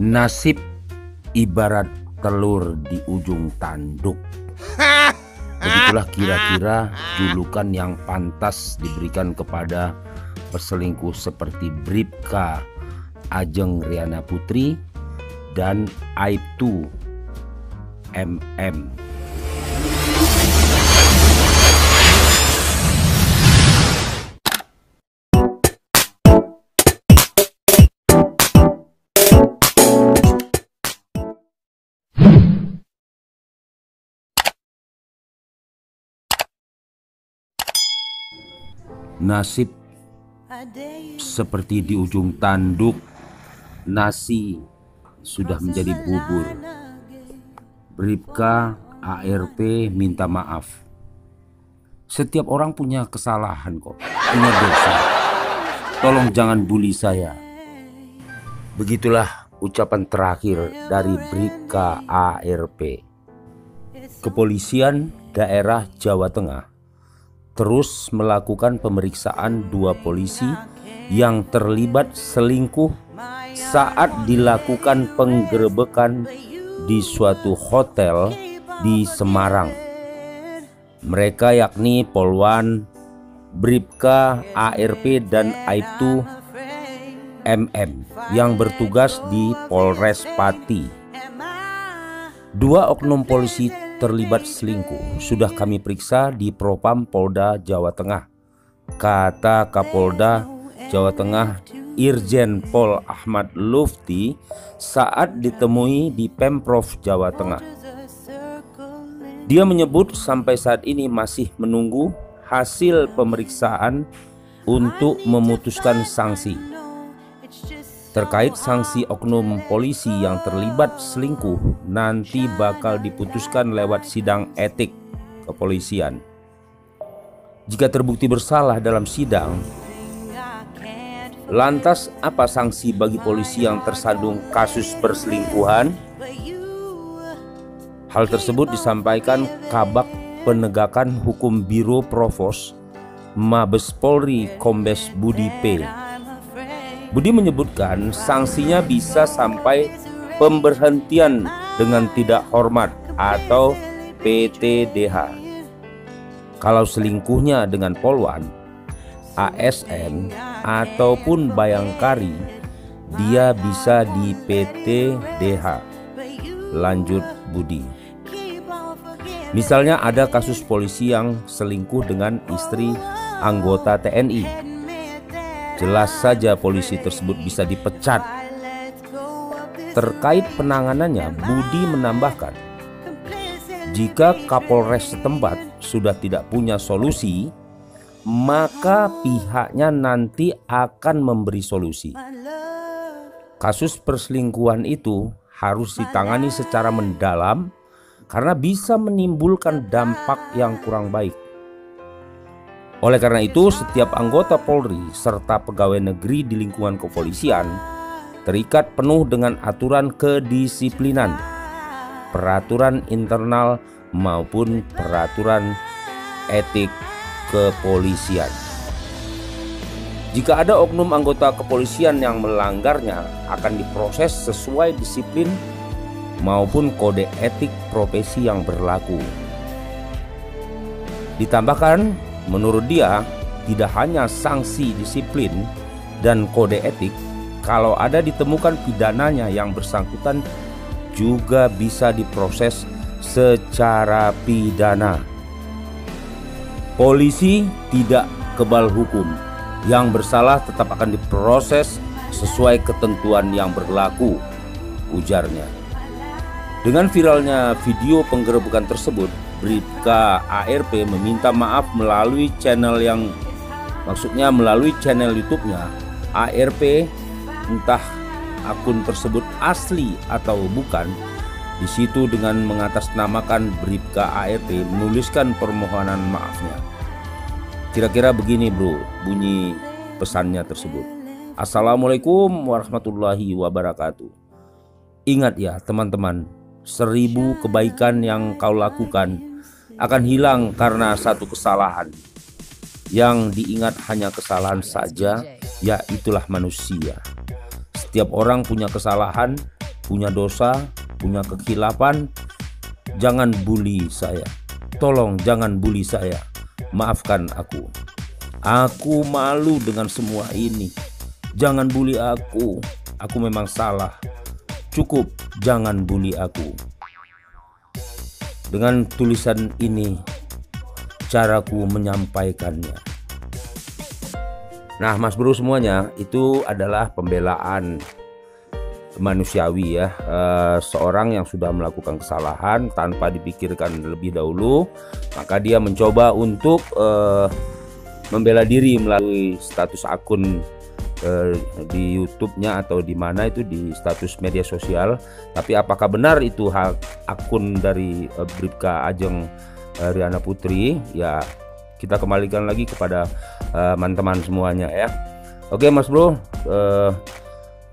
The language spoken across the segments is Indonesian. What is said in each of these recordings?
Nasib ibarat telur di ujung tanduk. Begitulah kira-kira julukan yang pantas diberikan kepada perselingkuh seperti Bribka Ajeng Riana Putri dan Aibtu MM. Nasib seperti di ujung tanduk, nasi sudah menjadi bubur. Bribka ARP minta maaf. Setiap orang punya kesalahan kok, punya dosa. Tolong jangan bully saya. Begitulah ucapan terakhir dari Bribka ARP. Kepolisian daerah Jawa Tengah terus melakukan pemeriksaan dua polisi yang terlibat selingkuh saat dilakukan penggerebekan di suatu hotel di Semarang. Mereka yakni Polwan, Bribka ARP dan Aibtu MM yang bertugas di Polres Pati. Dua oknum polisi terlibat selingkuh sudah kami periksa di Propam Polda Jawa Tengah, kata Kapolda Jawa Tengah Irjen Pol Ahmad Lufti saat ditemui di Pemprov Jawa Tengah. Dia menyebut sampai saat ini masih menunggu hasil pemeriksaan untuk memutuskan sanksi. Terkait sanksi oknum polisi yang terlibat selingkuh nanti bakal diputuskan lewat sidang etik kepolisian. Jika terbukti bersalah dalam sidang, lantas apa sanksi bagi polisi yang tersandung kasus perselingkuhan? Hal tersebut disampaikan Kabak Penegakan Hukum Biro Provos Mabes Polri Kombes Budi P. Budi menyebutkan sanksinya bisa sampai pemberhentian dengan tidak hormat atau PTDH. Kalau selingkuhnya dengan Polwan, ASN ataupun Bayangkari, dia bisa di PTDH. Lanjut Budi. Misalnya ada kasus polisi yang selingkuh dengan istri anggota TNI. Jelas saja polisi tersebut bisa dipecat. Terkait penanganannya, Budi menambahkan, jika Kapolres setempat sudah tidak punya solusi, maka pihaknya nanti akan memberi solusi. Kasus perselingkuhan itu harus ditangani secara mendalam karena bisa menimbulkan dampak yang kurang baik. Oleh karena itu, setiap anggota Polri serta pegawai negeri di lingkungan kepolisian terikat penuh dengan aturan kedisiplinan, peraturan internal maupun peraturan etik kepolisian. Jika ada oknum anggota kepolisian yang melanggarnya, akan diproses sesuai disiplin maupun kode etik profesi yang berlaku. Ditambahkan, menurut dia, tidak hanya sanksi disiplin dan kode etik, kalau ada ditemukan pidananya yang bersangkutan juga bisa diproses secara pidana. Polisi tidak kebal hukum, yang bersalah tetap akan diproses sesuai ketentuan yang berlaku, ujarnya. Dengan viralnya video penggerebekan tersebut, Bribka ARP meminta maaf melalui channel YouTube-nya. ARP, entah akun tersebut asli atau bukan, di situ dengan mengatasnamakan Bribka ARP menuliskan permohonan maafnya. Kira-kira begini bro, bunyi pesannya tersebut. Assalamualaikum warahmatullahi wabarakatuh. Ingat ya teman-teman, 1000 kebaikan yang kau lakukan akan hilang karena satu kesalahan. Yang diingat hanya kesalahan saja, ya itulah manusia. Setiap orang punya kesalahan punya dosa, punya kekhilafan, jangan bully saya. Tolong jangan bully saya. Maafkan aku. Aku malu dengan semua ini. Jangan bully aku. Aku memang salah. Cukup, jangan bully aku. Dengan tulisan ini, caraku menyampaikannya. Nah, Mas Bro semuanya, itu adalah pembelaan manusiawi ya. Seorang yang sudah melakukan kesalahan tanpa dipikirkan lebih dahulu, maka dia mencoba untuk membela diri melalui status akun di YouTube-nya atau di mana itu, di status media sosial. Tapi apakah benar itu akun dari Bribka Ajeng Riana Putri? Ya, kita kembalikan lagi kepada teman-teman semuanya ya. Oke Mas Bro,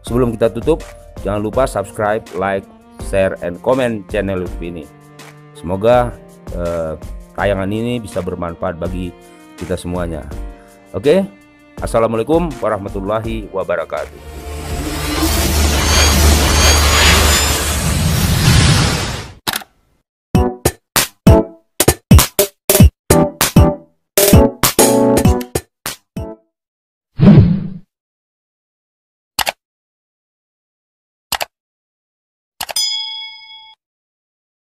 sebelum kita tutup, jangan lupa subscribe, like, share, and comment channel YouTube ini. Semoga tayangan ini bisa bermanfaat bagi kita semuanya. Oke, assalamualaikum warahmatullahi wabarakatuh.